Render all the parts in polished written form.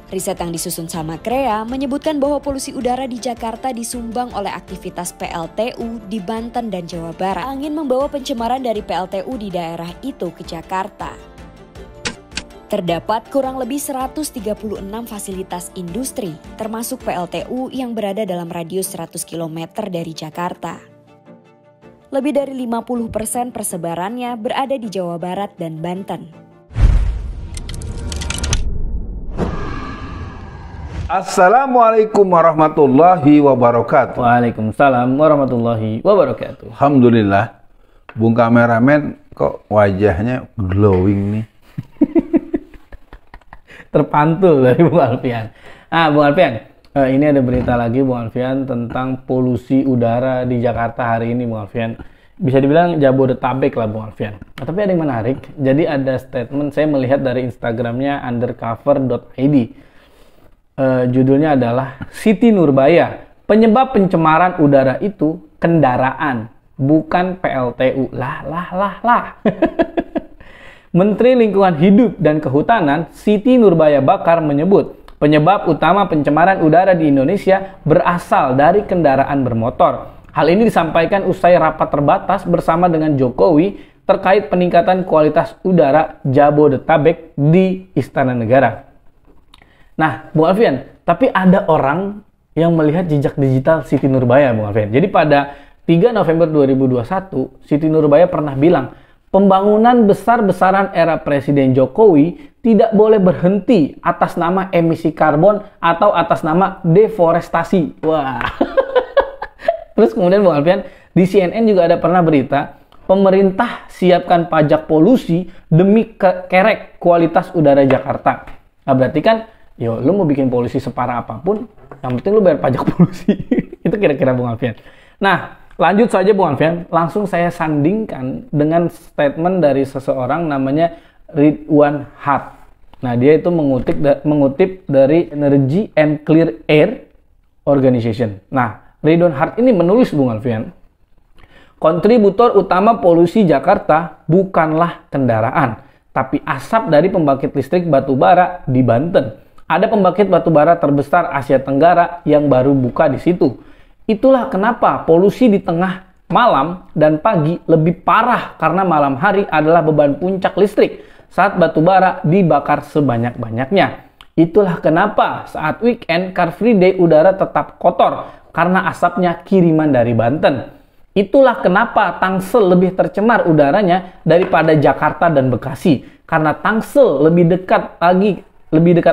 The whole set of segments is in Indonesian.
Riset yang disusun sama CREA menyebutkan bahwa polusi udara di Jakarta disumbang oleh aktivitas PLTU di Banten dan Jawa Barat. Angin membawa pencemaran dari PLTU di daerah itu ke Jakarta. Terdapat kurang lebih 136 fasilitas industri, termasuk PLTU yang berada dalam radius 100 km dari Jakarta. Lebih dari 50% persebarannya berada di Jawa Barat dan Banten. Assalamualaikum warahmatullahi wabarakatuh. Waalaikumsalam warahmatullahi wabarakatuh. Alhamdulillah, Bung Kameramen kok wajahnya glowing nih. Terpantul dari Bung Alfian. Bung Alfian, ini ada berita lagi Bung Alfian tentang polusi udara di Jakarta hari ini Bung Alfian. Bisa dibilang Jabodetabek lah Bung Alfian. Tapi ada yang menarik. Jadi ada statement saya melihat dari Instagramnya undercover.id. Judulnya adalah Siti Nurbaya, penyebab pencemaran udara itu kendaraan, bukan PLTU. Lah. Menteri Lingkungan Hidup dan Kehutanan Siti Nurbaya Bakar menyebut penyebab utama pencemaran udara di Indonesia berasal dari kendaraan bermotor. Hal ini disampaikan usai rapat terbatas bersama dengan Jokowi terkait peningkatan kualitas udara Jabodetabek di Istana Negara. Nah, Bung Alfian, tapi ada orang yang melihat jejak digital Siti Nurbaya, Bung Alfian. Jadi pada 3 November 2021, Siti Nurbaya pernah bilang, pembangunan besar-besaran era Presiden Jokowi tidak boleh berhenti atas nama emisi karbon atau atas nama deforestasi. Wah. Terus kemudian Bung Alfian, di CNN juga ada pernah berita, pemerintah siapkan pajak polusi demi kerek kualitas udara Jakarta. Nah, berarti kan lu mau bikin polusi separah apapun, yang penting lu bayar pajak polusi. Itu kira-kira Bung Alfian. Nah, lanjut saja Bung Alfian. Langsung saya sandingkan dengan statement dari seseorang namanya Ridwan Hart. Nah, dia itu mengutip dari Energy and Clear Air Organization. Nah, Ridwan Hart ini menulis Bung Alfian, kontributor utama polusi Jakarta bukanlah kendaraan, tapi asap dari pembangkit listrik batubara di Banten. Ada pembangkit batubara terbesar Asia Tenggara yang baru buka di situ. Itulah kenapa polusi di tengah malam dan pagi lebih parah karena malam hari adalah beban puncak listrik saat batubara dibakar sebanyak-banyaknya. Itulah kenapa saat weekend Car Free Day udara tetap kotor karena asapnya kiriman dari Banten. Itulah kenapa Tangsel lebih tercemar udaranya daripada Jakarta dan Bekasi karena Tangsel lebih dekat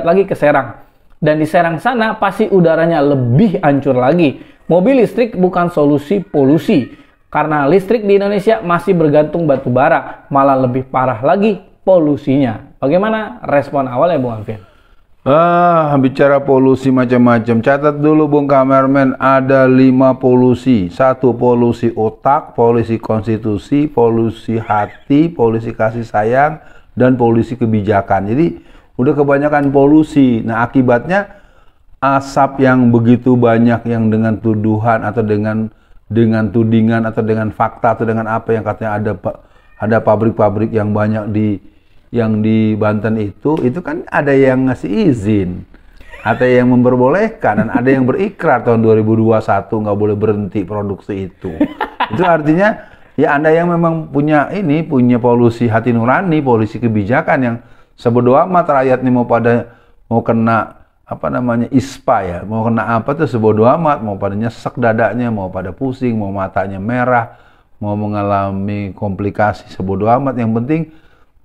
lagi ke Serang. Dan di Serang sana pasti udaranya lebih hancur lagi. Mobil listrik bukan solusi polusi. Karena listrik di Indonesia masih bergantung batu bara. Malah lebih parah lagi polusinya. Bagaimana respon awalnya Bung Alfian? Bicara polusi macam-macam. Catat dulu Bung Kamerman, ada 5 polusi. 1 polusi otak, polusi konstitusi, polusi hati, polusi kasih sayang, dan polusi kebijakan. Jadi udah kebanyakan polusi. Nah, akibatnya asap yang begitu banyak yang dengan tuduhan atau dengan tudingan atau dengan fakta atau dengan apa yang katanya ada pabrik-pabrik yang banyak di Banten itu kan ada yang ngasih izin, ada yang memperbolehkan, dan ada yang berikrar tahun 2021 nggak boleh berhenti produksi itu. Itu artinya ya Anda yang memang punya polusi hati nurani, polusi kebijakan yang sebodoh amat rakyat nih mau kena ISPA ya, mau kena apa tuh sebodoh amat, mau pada nyesek dadanya, mau pada pusing, mau matanya merah, mau mengalami komplikasi sebodoh amat. Yang penting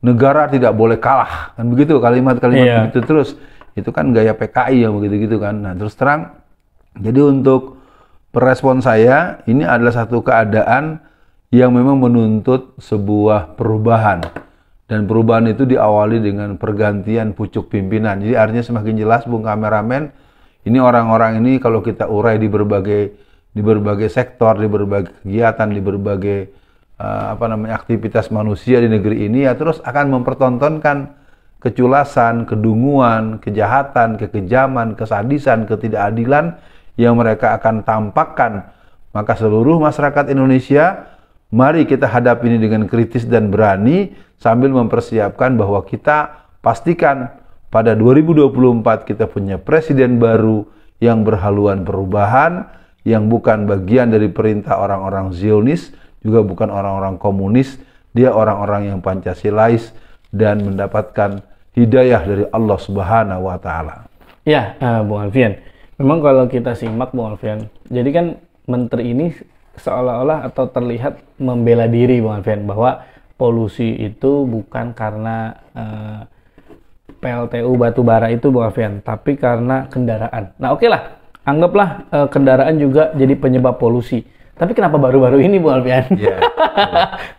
negara tidak boleh kalah, kan begitu kalimat-kalimat begitu terus. Itu kan gaya PKI yang begitu-gitu kan. Nah, terus terang, jadi untuk perespon saya, ini adalah satu keadaan yang memang menuntut sebuah perubahan. Dan perubahan itu diawali dengan pergantian pucuk pimpinan. Jadi artinya semakin jelas Bung Kameramen, ini orang-orang ini kalau kita urai di berbagai sektor, di berbagai kegiatan, di berbagai aktivitas manusia di negeri ini, ya terus akan mempertontonkan keculasan, kedunguan, kejahatan, kekejaman, kesadisan, ketidakadilan yang mereka akan tampakkan. Maka seluruh masyarakat Indonesia, mari kita hadapi ini dengan kritis dan berani, sambil mempersiapkan bahwa kita pastikan pada 2024 kita punya presiden baru yang berhaluan perubahan, yang bukan bagian dari perintah orang-orang Zionis, juga bukan orang-orang komunis. Dia orang-orang yang Pancasilais dan mendapatkan hidayah dari Allah Subhanahu wa Ta'ala. Ya, Bung Alfian. Memang kalau kita simak, Bung Alfian, jadi kan menteri ini seolah-olah atau terlihat membela diri, Bung Alfian, bahwa polusi itu bukan karena PLTU batubara itu, Bung Alfian, tapi karena kendaraan. Nah, oke lah, anggaplah kendaraan juga jadi penyebab polusi. Tapi kenapa baru-baru ini, Bung Alfian? Yeah.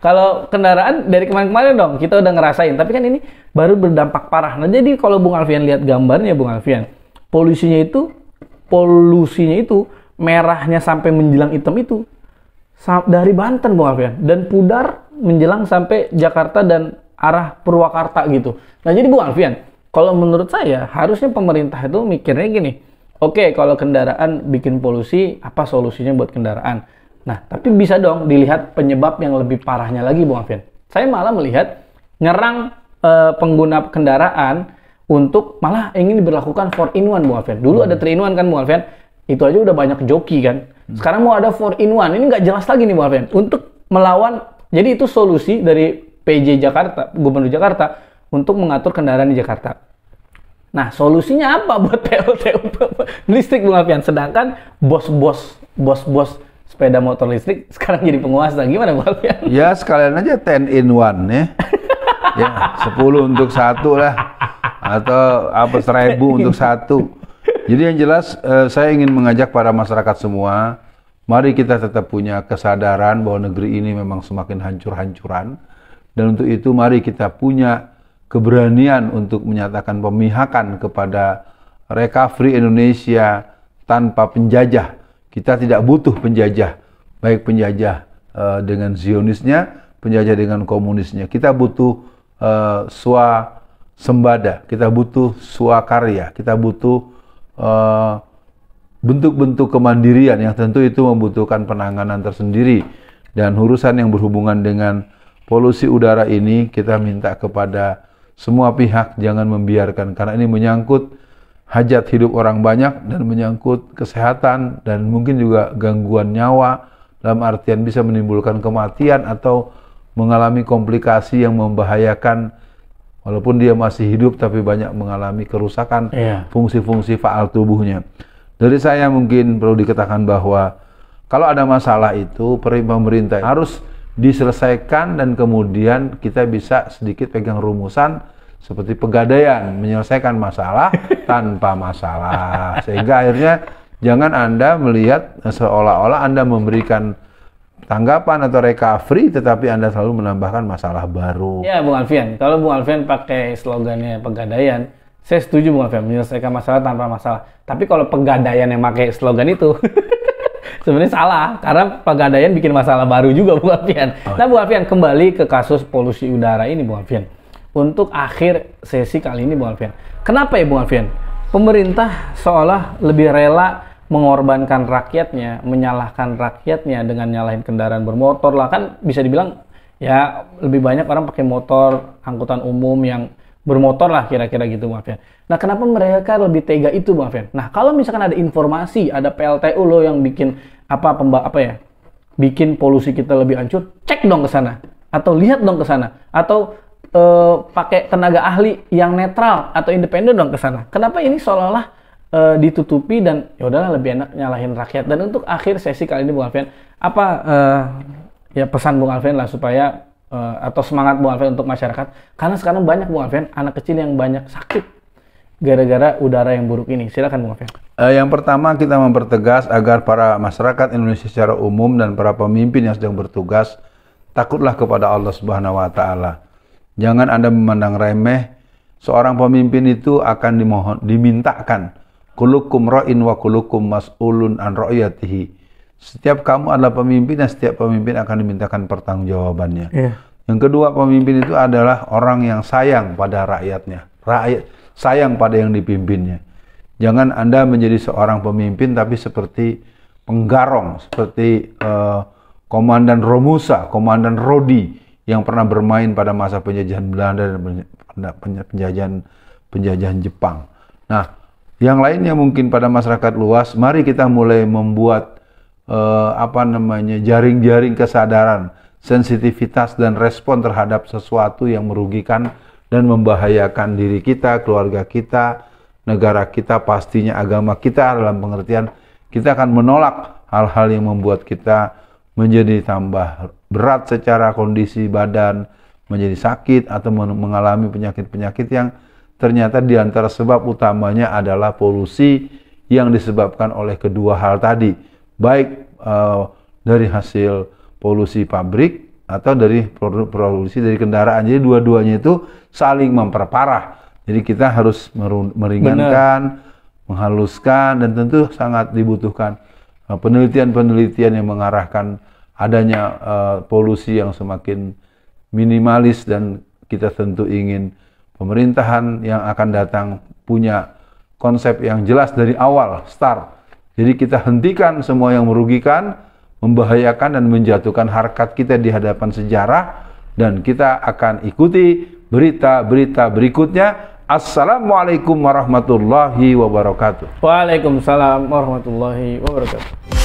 Kalau kendaraan dari kemarin-kemarin dong, kita udah ngerasain. Tapi kan ini baru berdampak parah. Nah, jadi kalau Bung Alfian lihat gambarnya, Bung Alfian, polusinya itu merahnya sampai menjelang hitam itu dari Banten, Bung Alfian, dan pudar menjelang sampai Jakarta dan arah Purwakarta gitu. Nah, jadi Bung Alfian, kalau menurut saya harusnya pemerintah itu mikirnya gini. Oke, kalau kendaraan bikin polusi, apa solusinya buat kendaraan? Nah, tapi bisa dong dilihat penyebab yang lebih parahnya lagi, Bung Alfian. Saya malah melihat nyerang pengguna kendaraan untuk malah ingin diberlakukan 4-in-1, Bung Alfian. Dulu ada 3-in-1 kan, Bung Alfian. Itu aja udah banyak joki kan. Sekarang mau ada 4-in-1. Ini nggak jelas lagi nih, Bung Alfian. Untuk melawan, jadi itu solusi dari PJ Jakarta, Gubernur Jakarta, untuk mengatur kendaraan di Jakarta. Nah, solusinya apa buat PLTU listrik, Bung Alfian? Sedangkan bos-bos sepeda motor listrik sekarang jadi penguasa. Gimana, Bung Alfian? Ya, sekalian aja 10-in-1 ya. Ya, 10 untuk 1 lah. Atau apa 1000 untuk 1. Jadi yang jelas saya ingin mengajak para masyarakat semua, mari kita tetap punya kesadaran bahwa negeri ini memang semakin hancur-hancuran. Dan untuk itu mari kita punya keberanian untuk menyatakan pemihakan kepada recovery Indonesia tanpa penjajah. Kita tidak butuh penjajah, baik penjajah dengan Zionisnya, penjajah dengan komunisnya. Kita butuh swasembada, kita butuh swakarya, kita butuh bentuk-bentuk kemandirian yang tentu itu membutuhkan penanganan tersendiri. Dan urusan yang berhubungan dengan polusi udara ini kita minta kepada semua pihak jangan membiarkan, karena ini menyangkut hajat hidup orang banyak dan menyangkut kesehatan dan mungkin juga gangguan nyawa, dalam artian bisa menimbulkan kematian atau mengalami komplikasi yang membahayakan. Walaupun dia masih hidup tapi banyak mengalami kerusakan fungsi-fungsi faal tubuhnya. Dari saya mungkin perlu dikatakan bahwa kalau ada masalah itu pemerintah harus diselesaikan dan kemudian kita bisa sedikit pegang rumusan seperti pegadaian, menyelesaikan masalah tanpa masalah. Sehingga akhirnya jangan Anda melihat seolah-olah Anda memberikan tanggapan atau recovery, tetapi Anda selalu menambahkan masalah baru. Ya, Bung Alfian, kalau Bung Alfian pakai slogannya pegadaian, saya setuju, Bung Alfian, menyelesaikan masalah tanpa masalah. Tapi kalau pegadaian yang pakai slogan itu, sebenarnya salah, karena pegadaian bikin masalah baru juga, Bung Alfian. Nah, Bung Alfian, kembali ke kasus polusi udara ini, Bung Alfian. Untuk akhir sesi kali ini, Bung Alfian. Kenapa ya, Bung Alfian? Pemerintah seolah lebih rela mengorbankan rakyatnya, menyalahkan rakyatnya dengan nyalahin kendaraan bermotor lah. Kan bisa dibilang ya lebih banyak orang pakai motor, angkutan umum yang bermotor lah kira-kira gitu, Bung Alfian. Nah, kenapa mereka lebih tega itu, Bung Alfian? Nah, kalau misalkan ada informasi, ada PLTU loh yang bikin bikin polusi kita lebih hancur, cek dong ke sana. Atau lihat dong ke sana. Atau pakai tenaga ahli yang netral atau independen dong ke sana. Kenapa ini seolah-olah ditutupi dan ya udahlah lebih enak nyalahin rakyat. Dan untuk akhir sesi kali ini, Bung Alfian, apa ya pesan Bung Alfian lah supaya atau semangat Bung Alfian untuk masyarakat, karena sekarang banyak, Bung Alfian, anak kecil yang banyak sakit gara-gara udara yang buruk ini. Silakan, Bung Alfian. Yang pertama, kita mempertegas agar para masyarakat Indonesia secara umum dan para pemimpin yang sedang bertugas takutlah kepada Allah Subhanahu wa Ta'ala. Jangan Anda memandang remeh. Seorang pemimpin itu akan dimintakan kulukum ra'in wa kulukum mas'ulun an ra'iyatihi. Setiap kamu adalah pemimpin dan setiap pemimpin akan dimintakan pertanggungjawabannya. Yang kedua, pemimpin itu adalah orang yang sayang pada rakyatnya. Rakyat sayang pada yang dipimpinnya. Jangan Anda menjadi seorang pemimpin tapi seperti penggarong, seperti Komandan Romusa, Komandan Rodi yang pernah bermain pada masa penjajahan Belanda dan penjajahan penjajahan Jepang. Nah, yang lainnya mungkin pada masyarakat luas, mari kita mulai membuat jaring-jaring kesadaran, sensitivitas dan respon terhadap sesuatu yang merugikan dan membahayakan diri kita, keluarga kita, negara kita, pastinya agama kita, dalam pengertian kita akan menolak hal-hal yang membuat kita menjadi tambah berat secara kondisi badan, menjadi sakit atau mengalami penyakit-penyakit yang ternyata di antara sebab utamanya adalah polusi yang disebabkan oleh kedua hal tadi, baik dari hasil polusi pabrik atau dari produksi dari kendaraan. Jadi dua-duanya itu saling memperparah. Jadi kita harus meringankan, menghaluskan, dan tentu sangat dibutuhkan penelitian-penelitian yang mengarahkan adanya polusi yang semakin minimalis, dan kita tentu ingin pemerintahan yang akan datang punya konsep yang jelas dari awal, start. Jadi kita hentikan semua yang merugikan, membahayakan dan menjatuhkan harkat kita di hadapan sejarah, dan kita akan ikuti berita-berita berikutnya. Assalamualaikum warahmatullahi wabarakatuh. Waalaikumsalam warahmatullahi wabarakatuh.